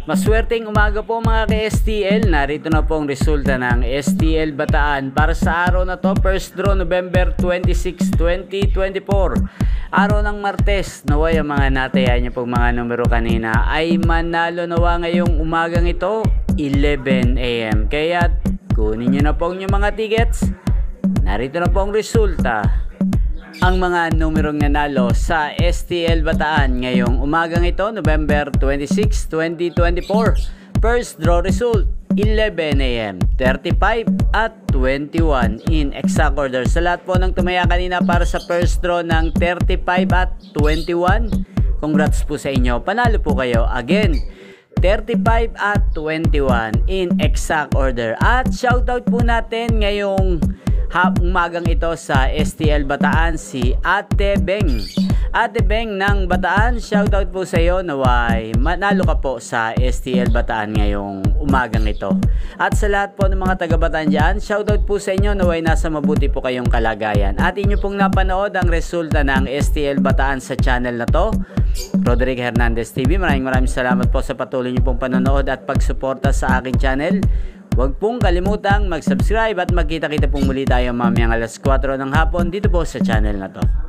Maswerteng umaga po mga ka-STL. Narito na po ang resulta ng STL Bataan para sa araw na to, first draw November 26, 2024. Araw ng Martes. Naway ang mga natayaan niyo pong mga numero kanina ay manalo nawa ngayong umagang ito 11 AM. Kaya kunin niyo na po ang mga tickets. Narito na po ang resulta. Ang mga numerong nanalo sa STL Bataan ngayong umagang ito, November 26, 2024. First draw result, 11 AM, 35 at 21 in exact order. Sa lahat po ng tumaya kanina para sa first draw ng 35 at 21, congrats po sa inyo. Panalo po kayo. Again, 35 at 21 in exact order. At shoutout po natin ngayong umagang ito sa STL Bataan si Ate Beng. Ate Beng ng Bataan, shoutout po sa iyo. Naway manalo ka po sa STL Bataan ngayong umagang ito. At sa lahat po ng mga taga Bataan dyan, shoutout po sa inyo. Naway nasa mabuti po kayong kalagayan. At inyo pong napanood ang resulta ng STL Bataan sa channel na to, Roderick Hernandez TV. Maraming salamat po sa patuloy niyo pong panonood at pagsuporta sa aking channel. Huwag pong kalimutang mag-subscribe at magkita-kita pong muli tayo mamayang alas 4 ng hapon dito po sa channel na to.